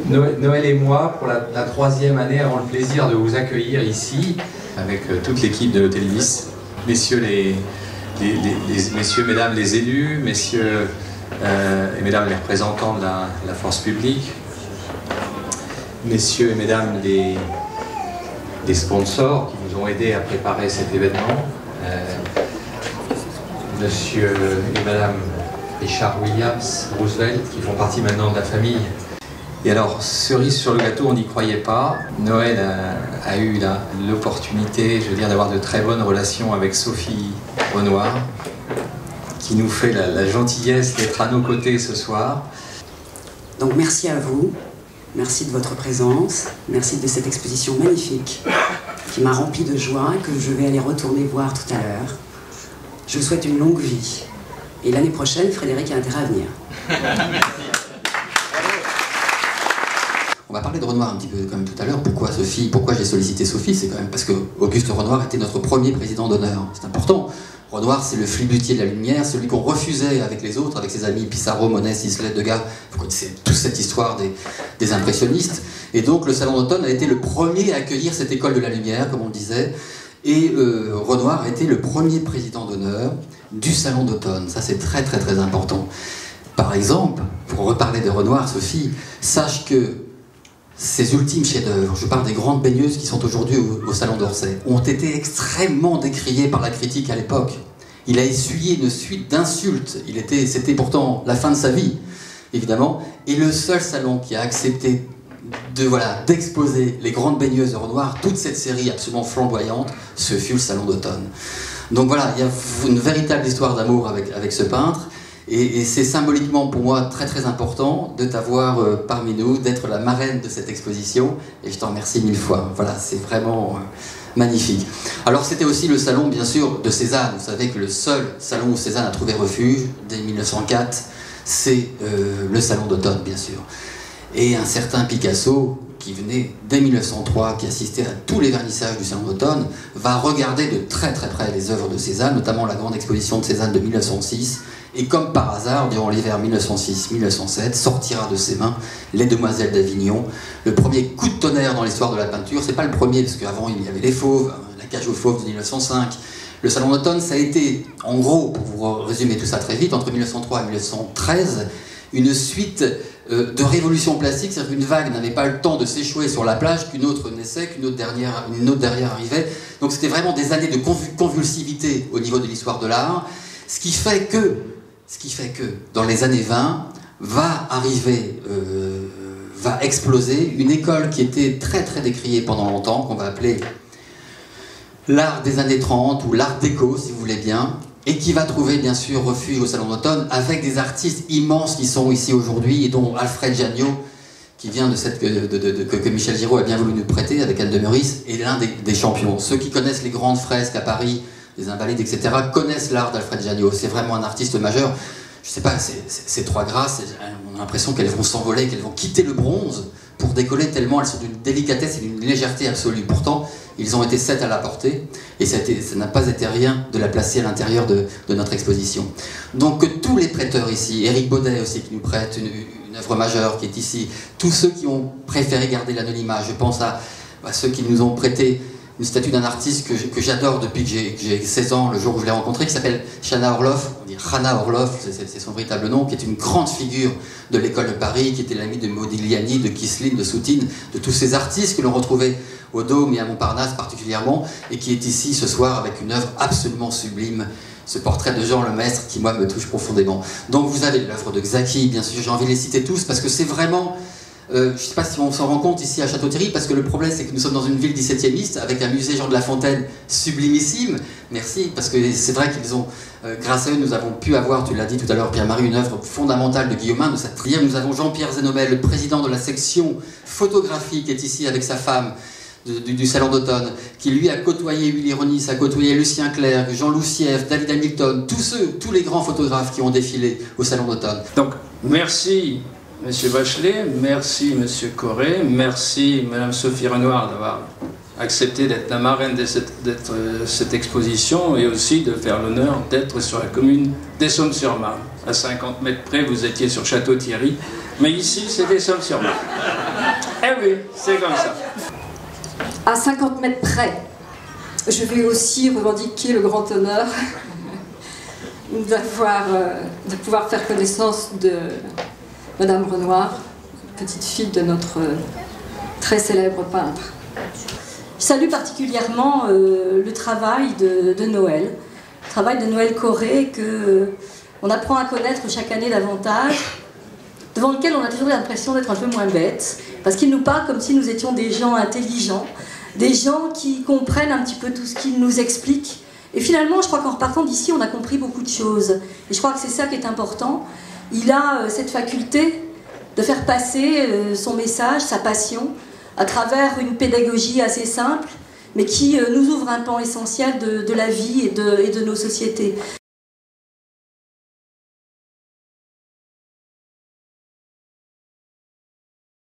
Noël et moi, pour la troisième année, avons le plaisir de vous accueillir ici, avec toute l'équipe de l'Hôtel Ibis. Messieurs, messieurs, mesdames les élus, messieurs et mesdames les représentants de la force publique, messieurs et mesdames des sponsors qui nous ont aidés à préparer cet événement, monsieur et madame Richard Williams, Roosevelt, qui font partie maintenant de la famille. Et alors, cerise sur le gâteau, on n'y croyait pas. Noël a eu l'opportunité, je veux dire, d'avoir de très bonnes relations avec Sophie Renoir, qui nous fait la gentillesse d'être à nos côtés ce soir. Donc merci à vous, merci de votre présence, merci de cette exposition magnifique qui m'a rempli de joie et que je vais aller retourner voir tout à l'heure. Je vous souhaite une longue vie. Et l'année prochaine, Frédéric a intérêt à venir. On va parler de Renoir un petit peu comme tout à l'heure. Pourquoi Sophie? Pourquoi j'ai sollicité Sophie? C'est quand même parce que Auguste Renoir était notre premier président d'honneur. C'est important. Renoir, c'est le flibutier de la lumière, celui qu'on refusait avec les autres, avec ses amis Pissarro, Monet, Sisley, Degas. Vous connaissez toute cette histoire des impressionnistes. Et donc le Salon d'automne a été le premier à accueillir cette école de la lumière, comme on disait. Et Renoir a été le premier président d'honneur du Salon d'automne. Ça, c'est très très très important. Par exemple, pour reparler de Renoir, Sophie, sache que ces ultimes chefs-d'œuvre, je parle des grandes baigneuses qui sont aujourd'hui au Salon d'Orsay, ont été extrêmement décriés par la critique à l'époque. Il a essuyé une suite d'insultes. C'était pourtant la fin de sa vie, évidemment. Et le seul salon qui a accepté d'exposer les grandes baigneuses de Renoir, toute cette série absolument flamboyante, ce fut le Salon d'automne. Donc voilà, il y a une véritable histoire d'amour avec ce peintre. Et c'est symboliquement pour moi très très important de t'avoir parmi nous, d'être la marraine de cette exposition, et je t'en remercie mille fois. Voilà, c'est vraiment magnifique. Alors c'était aussi le salon bien sûr de Cézanne. Vous savez que le seul salon où Cézanne a trouvé refuge dès 1904, c'est le Salon d'automne bien sûr. Et un certain Picasso, qui venait dès 1903, qui assistait à tous les vernissages du Salon d'automne, va regarder de très très près les œuvres de Cézanne, notamment la grande exposition de Cézanne de 1906, et comme par hasard, durant l'hiver 1906-1907, sortira de ses mains Les Demoiselles d'Avignon, le premier coup de tonnerre dans l'histoire de la peinture. C'est pas le premier, parce qu'avant il y avait Les Fauves, La Cage aux Fauves de 1905. Le Salon d'automne, ça a été, en gros, pour vous résumer tout ça très vite, entre 1903 et 1913, une suite de révolutions plastiques, c'est-à-dire qu'une vague n'avait pas le temps de s'échouer sur la plage, qu'une autre naissait, qu'une autre derrière arrivait. Donc c'était vraiment des années de convulsivité au niveau de l'histoire de l'art, ce qui fait que dans les années 20, va exploser une école qui était très très décriée pendant longtemps, qu'on va appeler l'art des années 30 ou l'art déco, si vous voulez bien, et qui va trouver bien sûr refuge au Salon d'automne avec des artistes immenses qui sont ici aujourd'hui, et dont Alfred Janniot, qui vient que Michel Giraud a bien voulu nous prêter avec Anne de Meurice, est l'un des champions. Ceux qui connaissent les grandes fresques à Paris, les Invalides, etc., connaissent l'art d'Alfred Janniot. C'est vraiment un artiste majeur. Je sais pas, ces trois grâces, on a l'impression qu'elles vont s'envoler, qu'elles vont quitter le bronze pour décoller, tellement elles sont d'une délicatesse et d'une légèreté absolue. Pourtant, ils ont été 7 à la porter, et ça n'a pas été rien de la placer à l'intérieur de notre exposition. Donc tous les prêteurs ici, Éric Baudet aussi qui nous prête une œuvre majeure qui est ici, tous ceux qui ont préféré garder l'anonymat, je pense à ceux qui nous ont prêté une statue d'un artiste que j'adore depuis que j'ai 16 ans, le jour où je l'ai rencontré, qui s'appelle Chana Orloff, on dit Chana Orloff, c'est son véritable nom, qui est une grande figure de l'école de Paris, qui était l'ami de Modigliani, de Kisseline, de Soutine, de tous ces artistes que l'on retrouvait au Dôme et à Montparnasse particulièrement, et qui est ici ce soir avec une œuvre absolument sublime, ce portrait de Jean Lemestre qui, moi, me touche profondément. Donc vous avez l'œuvre de Xaki, bien sûr, j'ai envie de les citer tous, parce que c'est vraiment... je ne sais pas si on s'en rend compte ici à Château-Thierry, parce que le problème c'est que nous sommes dans une ville 17e, avec un musée Jean de La Fontaine sublimissime. Merci, parce que c'est vrai qu'ils ont, grâce à eux, nous avons pu avoir, tu l'as dit tout à l'heure Pierre-Marie, une œuvre fondamentale de Guillaumin, de cette trière. Nous avons Jean-Pierre Zénobel, le président de la section photographie, qui est ici avec sa femme du Salon d'automne, qui lui a côtoyé Willy Ronis, a côtoyé Lucien Clerc, Jean Loussièvre, David Hamilton, tous les grands photographes qui ont défilé au Salon d'automne. Donc, merci Monsieur Bachelet, merci Monsieur Corré, merci Madame Sophie Renoir d'avoir accepté d'être la marraine de cette exposition et aussi de faire l'honneur d'être sur la commune d'Essômes-sur-Marne. À 50 mètres près, vous étiez sur Château-Thierry, mais ici, c'est Essômes-sur-Marne. Eh oui, c'est comme ça. À 50 mètres près, je vais aussi revendiquer le grand honneur de pouvoir faire connaissance de Madame Renoir, petite fille de notre très célèbre peintre. Je salue particulièrement le travail de Noël, le travail de Noël Corré qu'on apprend à connaître chaque année davantage, devant lequel on a toujours l'impression d'être un peu moins bête, parce qu'il nous parle comme si nous étions des gens intelligents, des gens qui comprennent un petit peu tout ce qu'il nous explique. Et finalement, je crois qu'en repartant d'ici, on a compris beaucoup de choses. Et je crois que c'est ça qui est important. Il a cette faculté de faire passer son message, sa passion, à travers une pédagogie assez simple, mais qui nous ouvre un pan essentiel de la vie et de nos sociétés.